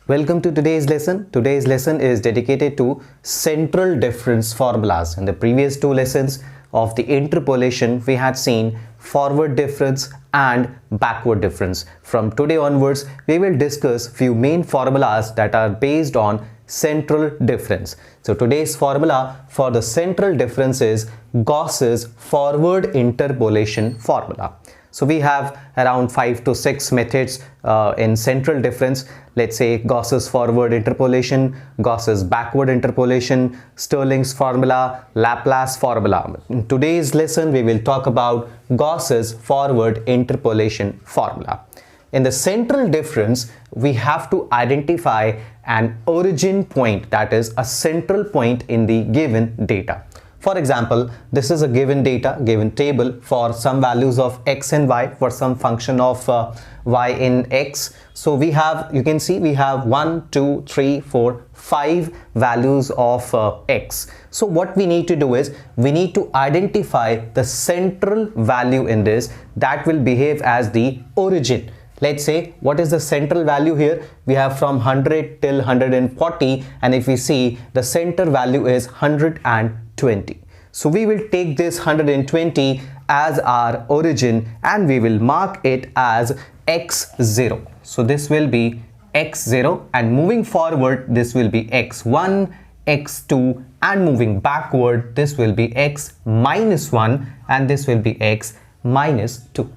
Welcome to today's lesson. Today's lesson is dedicated to central difference formulas. In the previous two lessons of the interpolation, we had seen forward difference and backward difference. From today onwards, we will discuss few main formulas that are based on central difference. So today's formula for the central difference is Gauss's forward interpolation formula. So we have around 5 to 6 methods in central difference. Let's say Gauss's forward interpolation, Gauss's backward interpolation, Stirling's formula, Laplace formula. In today's lesson, we will talk about Gauss's forward interpolation formula. In the central difference, we have to identify an origin point, that is a central point in the given data. For example, this is a given table for some values of x and y for some function of y in x. So we have, you can see we have 1, 2, 3, 4, 5 values of x. So what we need to do is we need to identify the central value in this that will behave as the origin. Let's say what is the central value here? We have from 100 till 140, and if we see the center value is 120. So we will take this 120 as our origin and we will mark it as x0. So this will be x0, and moving forward this will be x1, x2, and moving backward this will be x minus 1 and this will be x minus 2.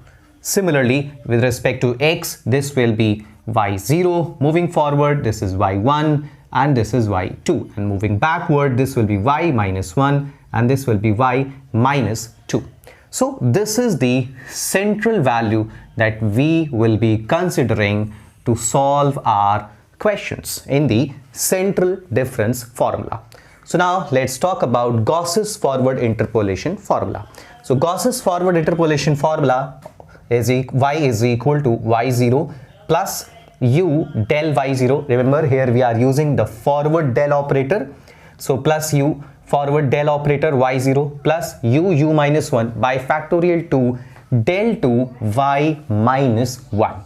Similarly, with respect to x, this will be y0, moving forward this is y1 and this is y2, and moving backward this will be y minus 1 and this will be y minus 2. So this is the central value that we will be considering to solve our questions in the central difference formula. So now let's talk about Gauss's forward interpolation formula. So Gauss's forward interpolation formula is y is equal to y0 plus u del y0. Remember, here we are using the forward del operator. So plus u forward del operator y0 plus u minus 1 by factorial 2 del 2 y minus 1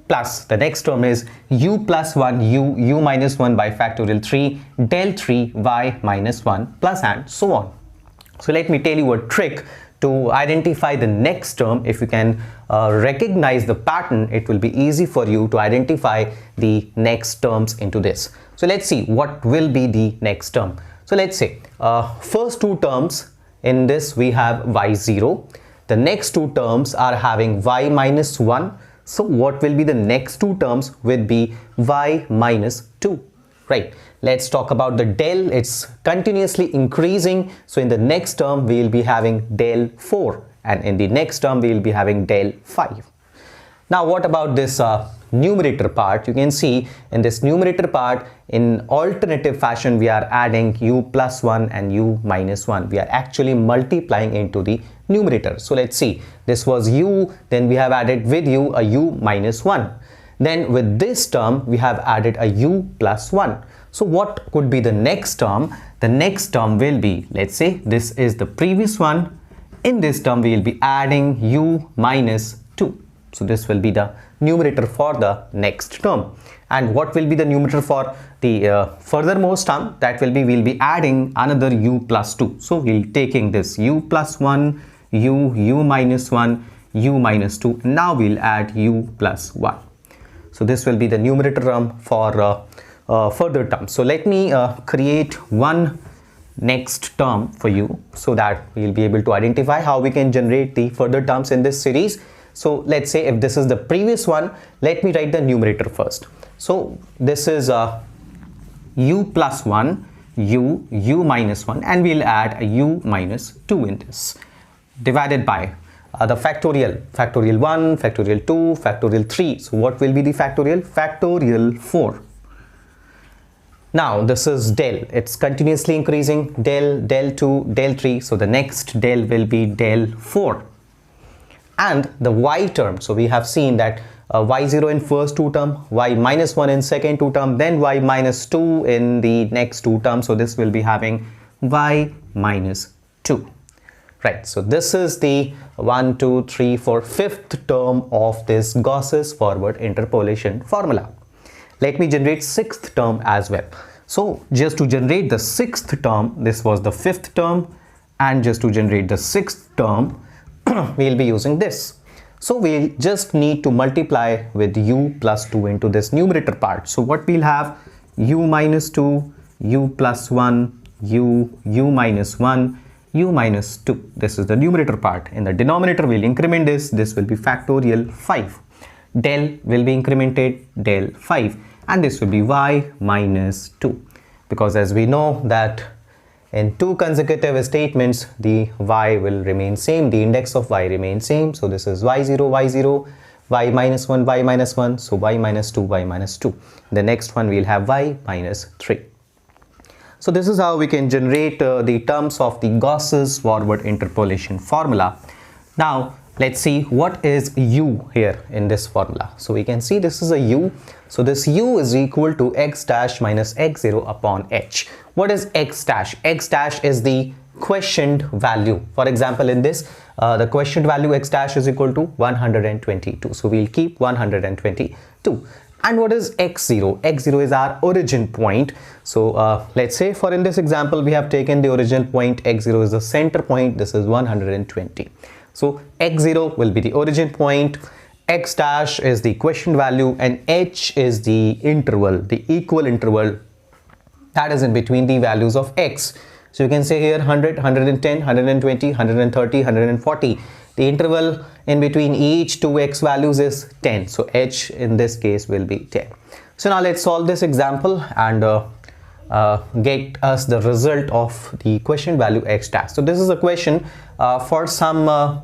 plus the next term is u plus 1 u minus 1 by factorial 3 del 3 y minus 1 plus and so on. So let me tell you a trick to identify the next term. If you can recognize the pattern, it will be easy for you to identify the next terms into this. So let's see what will be the next term. So let's say first two terms in this we have y0. The next two terms are having y minus 1. So what will be the next two terms will be y minus 2. Right, let's talk about the del. It's continuously increasing. So in the next term we will be having del 4, and in the next term we will be having del 5. Now what about this numerator part? You can see in this numerator part, in alternative fashion we are adding u plus 1 and u minus 1. We are actually multiplying into the numerator. So let's see, this was u, then we have added with u a u minus 1. Then with this term we have added a u plus 1. So what could be the next term? The next term will be, let's say this is the previous one. In this term we will be adding u minus 2. So this will be the numerator for the next term. And what will be the numerator for the furthermost term? That will be, we'll be adding another u plus 2. So we'll taking this u plus 1, u minus 1, u minus 2. Now we'll add u plus 1. So this will be the numerator term for further terms. So let me create one next term for you so that we'll be able to identify how we can generate the further terms in this series. So let's say if this is the previous one, let me write the numerator first. So this is u plus 1, u minus 1, and we'll add a u minus 2 in this, divided by the factorial 1, factorial 2, factorial 3. So what will be the factorial? Factorial 4. Now this is del, it's continuously increasing, del 2, del 3. So the next del will be del 4. And the y term, so we have seen that y0 in first two term, y minus 1 in second two term, then y minus 2 in the next two terms. So this will be having y minus 2. Right, so this is the 1, 2, 3, 4, fifth term of this Gauss's forward interpolation formula. let me generate sixth term as well. So just to generate the sixth term, this was the fifth term, and just to generate the sixth term, we'll be using this. So we'll just need to multiply with u plus 2 into this numerator part. So what we'll have, u minus 2, u plus 1, u minus 1, u minus 2. This is the numerator part. In the denominator, we'll increment this. This will be factorial 5. Del will be incremented, del 5. And this will be y minus 2. Because as we know that in two consecutive statements, the y will remain same, the index of y remains same. So this is y0, y minus 1, y minus 1. So y minus 2, y minus 2. The next one we'll have y minus 3. So this is how we can generate the terms of the Gauss's forward interpolation formula. Now let's see what is u here in this formula. So we can see this is a u. So this u is equal to x dash minus x0 upon h. What is x dash? X dash is the questioned value. For example, in this, the questioned value x dash is equal to 122. So we'll keep 122. And what is x0? X0 is our origin point. So let's say for in this example, we have taken the origin point. X0 is the center point. This is 120. So x0 will be the origin point, x dash is the question value, and h is the interval, the equal interval that is in between the values of x. So you can say here 100, 110, 120, 130, 140. The interval in between each two x values is 10. So h in this case will be 10. So now let's solve this example and get us the result of the question value x dash. So this is a question for some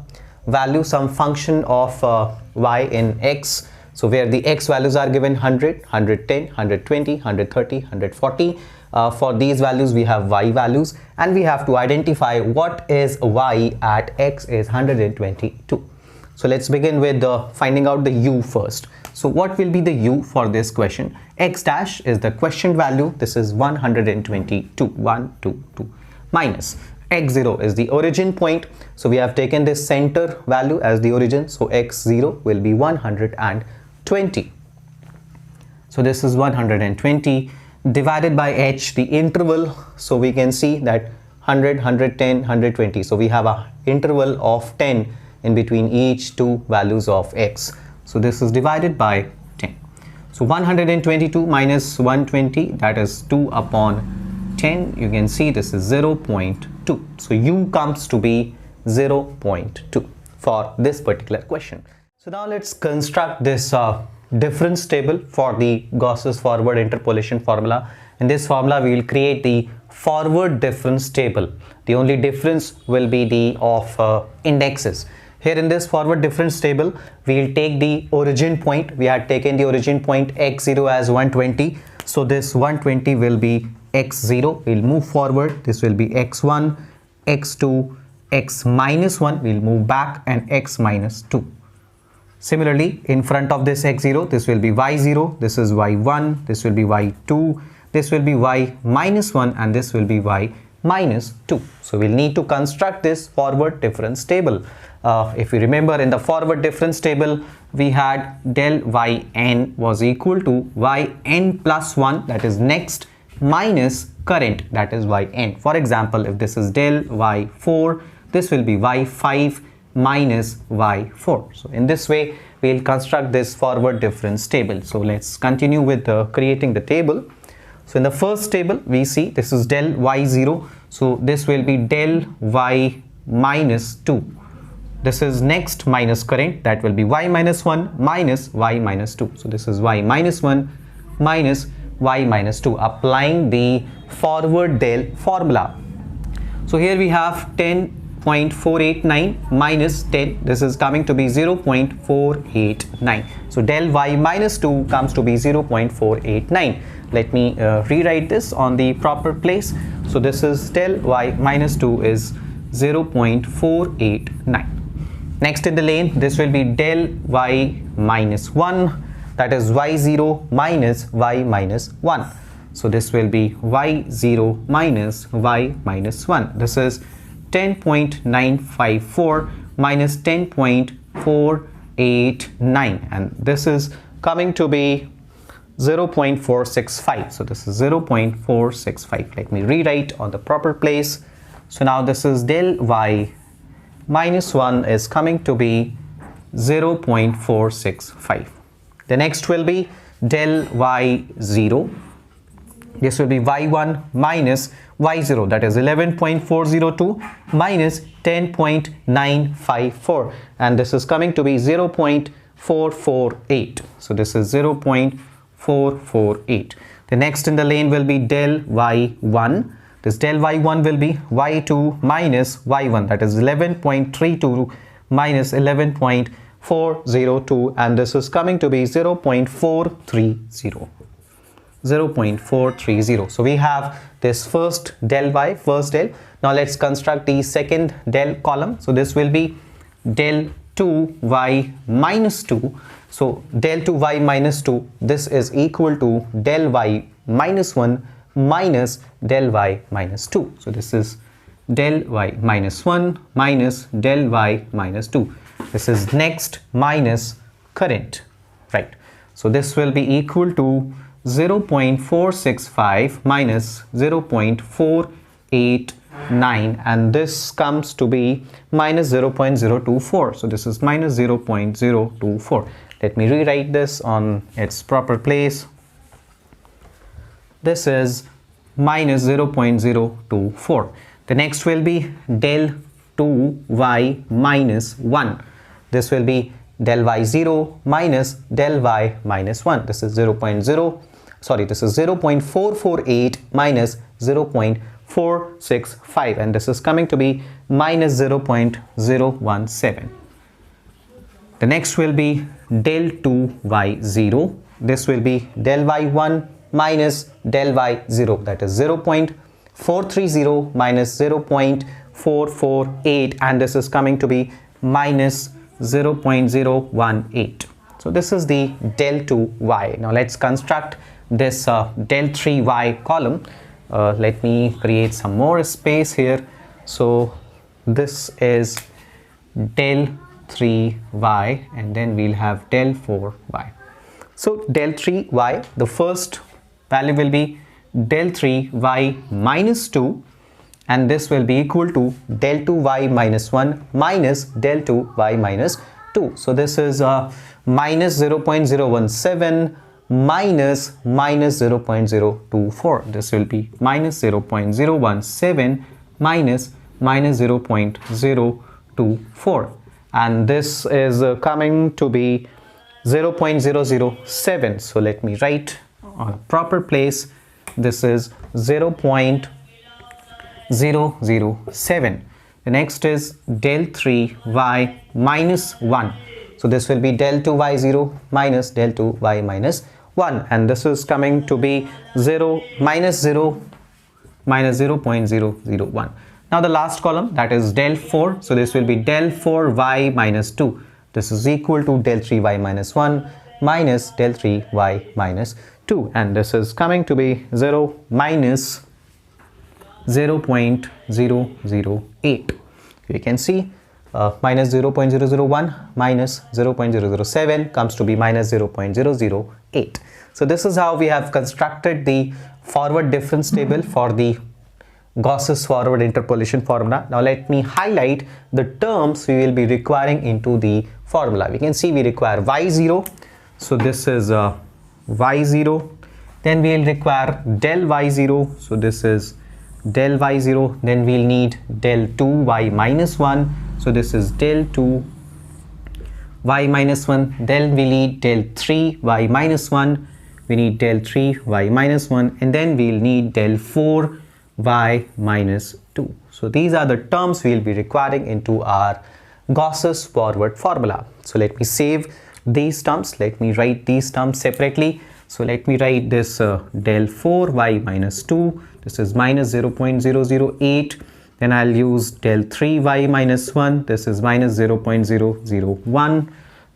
value, some function of y in x. So where the x values are given 100, 110, 120, 130, 140. For these values we have y values, and we have to identify what is y at x is 122. So let's begin with finding out the u first. So what will be the u for this question? X dash is the question value. This is 122, 122, minus x0 is the origin point. So we have taken this center value as the origin. So x0 will be 120. So this is 120 divided by h, the interval. So we can see that 100, 110, 120. So we have a interval of 10 in between each two values of x. So this is divided by 10. So 122 minus 120, that is 2 upon 10. You can see this is 0.2. So u comes to be 0.2 for this particular question. So now let's construct this difference table for the Gauss's forward interpolation formula. In this formula we will create the forward difference table. The only difference will be the of indexes. Here in this forward difference table, we will take the origin point. We had taken the origin point x0 as 120. So this 120 will be x0. We'll move forward. This will be x1, x2, x minus 1. We'll move back, and x minus 2. Similarly, in front of this x0, this will be y0. This is y1. This will be y2. This will be y minus 1, and this will be y minus 2. So we'll need to construct this forward difference table. If you remember, in the forward difference table, we had del yn was equal to yn plus 1, that is next, minus current, that is yn. For example, if this is del y4, this will be y5 minus y4. So in this way, we'll construct this forward difference table. So let's continue with creating the table. So in the first table, we see this is del y0. So this will be del y minus 2. This is next minus current, that will be y minus 1 minus y minus 2. So this is y minus 1 minus y minus 2, applying the forward del formula. So here we have 10.489 minus 10. This is coming to be 0.489. So del y minus 2 comes to be 0.489. Let me rewrite this on the proper place. So this is del y minus 2 is 0.489. Next in the lane, this will be del y minus 1, that is y0 minus y minus 1. So this will be y0 minus y minus 1. This is 10.954 minus 10.489, and this is coming to be 0.465. So this is 0.465. Let me rewrite on the proper place. So now this is del y minus 1 is coming to be 0.465. The next will be del y0. This will be y1 minus y0, that is 11.402 minus 10.954, and this is coming to be 0.448. So this is 0.448. The next in the lane will be del y1. This del y1 will be y2 minus y1, that is 11.32 minus 11.402, and this is coming to be 0.430. 0.430. So we have this first del y, first del. Now let's construct the second del column. So this will be del 2y minus 2. So del 2y minus 2, this is equal to del y minus 1 minus del y minus 2. So this is del y minus 1 minus del y minus 2. This is next minus current, right? So this will be equal to 0.465 minus 0.489, and this comes to be minus 0.024. So this is minus 0.024. Let me rewrite this on its proper place. This is minus 0.024. The next will be del 2y minus 1. This will be del y0 minus del y minus 1. This is 0.448 minus 0.465, and this is coming to be minus 0.017. The next will be del 2y0. This will be del y1 minus del y0, that is 0.430 minus 0.448, and this is coming to be minus 0.018. So this is the del 2y. Now let's construct this del 3y column. Let me create some more space here. So this is del 3y, and then we'll have del 4y. So del 3y, the first value will be del 3y minus 2, and this will be equal to del 2y minus 1 minus del 2y minus 2. So this is minus 0.017 minus 0.024. This will be minus 0.017 minus 0.024, and this is coming to be 0.007. So let me write on a proper place. This is 0.007. The next is del 3y minus 1. So this will be del 2y0 minus del 2y minus 1, and this is coming to be 0 minus 0.001. Now the last column, that is del 4. So this will be del 4y minus 2. This is equal to del 3y minus 1 minus del 3y minus 2, and this is coming to be 0 minus 0.008. You can see minus 0.001 minus 0.007 comes to be minus 0.008. So this is how we have constructed the forward difference table for the Gauss's forward interpolation formula. Now let me highlight the terms we will be requiring into the formula. We can see we require y0. So this is y0. Then we will require del y0. So this is del y0. Then we'll need del 2y minus 1. So this is del 2y minus 1. Then we need del 3y minus 1. We need del 3y minus 1. And then we'll need del 4y minus 2. So these are the terms we'll be requiring into our Gauss's forward formula. So let me save these terms. Let me write these terms separately. So let me write this del 4y minus 2. This is minus 0.008. Then I'll use del 3y minus 1. This is minus 0.001.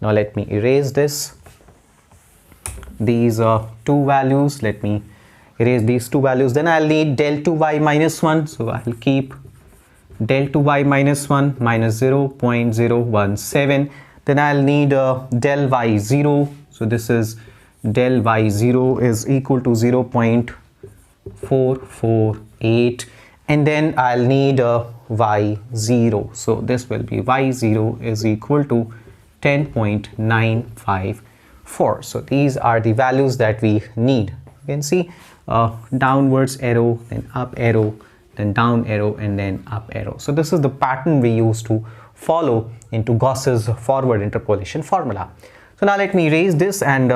Now let me erase this. These two values. Let me erase these two values. Then I'll need del 2y minus 1. So I'll keep del 2y minus 1 minus 0.017. Then I'll need del y0. So this is del y0 is equal to 0.448, and then I'll need y0. So this will be y0 is equal to 10.954. So these are the values that we need. You can see downwards arrow, then up arrow, then down arrow, and then up arrow. So this is the pattern we use to follow into Gauss's forward interpolation formula. So now let me erase this and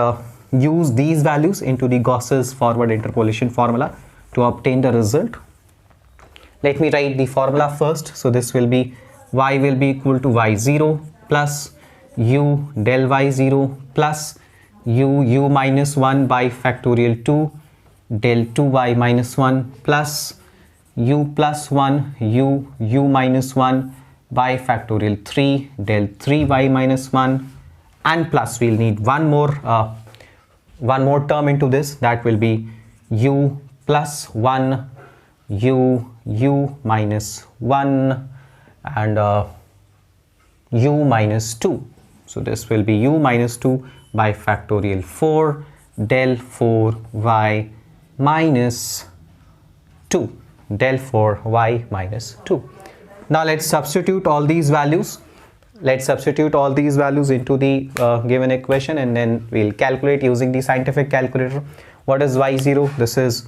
use these values into the Gauss's forward interpolation formula to obtain the result. Let me write the formula first. So this will be y will be equal to y0 plus u del y0 plus u minus 1 by factorial 2 del 2y minus 1 plus u plus 1 u minus 1 by factorial 3 del 3y minus 1, and plus we'll need one more term into this, that will be u plus 1 u minus 1 and u minus 2. So this will be u minus 2 by factorial 4 del 4y minus 2 del 4y minus 2. Now let's substitute all these values. Let's substitute all these values into the given equation, and then we'll calculate using the scientific calculator. What is y0? This is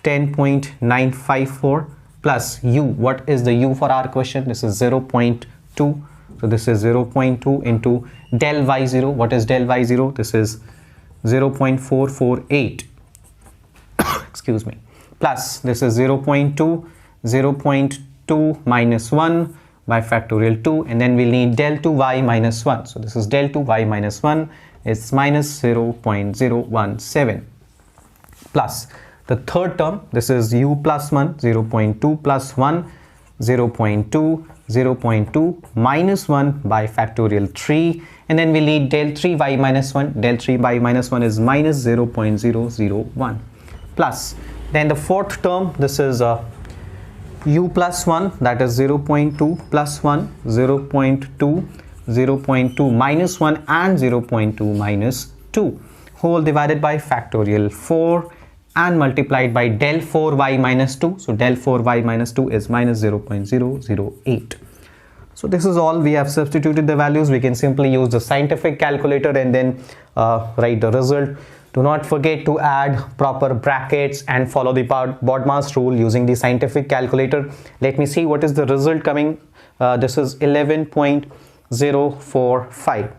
10.954 plus u. What is the u for our question? This is 0.2. So this is 0.2 into del y0. What is del y0? This is 0.448. Excuse me. Plus this is 0.2 minus 1 by factorial 2, and then we'll need del 2y minus 1. So this is del 2y minus 1 is minus 0.017 plus the third term. This is u plus 1, 0.2 plus 1, 0.2 minus 1 by factorial 3, and then we'll need del 3y minus 1. Del 3y minus 1 is minus 0.001 plus then the fourth term. This is u plus 1, that is 0.2 plus 1, 0.2 minus 1 and 0.2 minus 2 whole divided by factorial 4 and multiplied by del 4y minus 2. So del 4y minus 2 is minus 0.008. So this is all. We have substituted the values. We can simply use the scientific calculator and then write the result. Do not forget to add proper brackets and follow the BODMAS rule using the scientific calculator. Let me see what is the result coming. This is 11.045.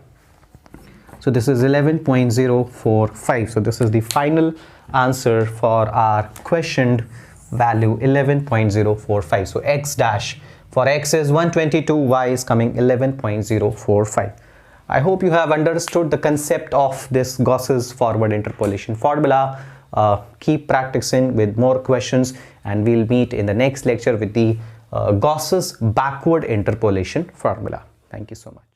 So this is 11.045. So this is the final answer for our questioned value, 11.045. So x dash for x is 122, y is coming 11.045. I hope you have understood the concept of this Gauss's forward interpolation formula. Keep practicing with more questions, and we'll meet in the next lecture with the Gauss's backward interpolation formula. Thank you so much.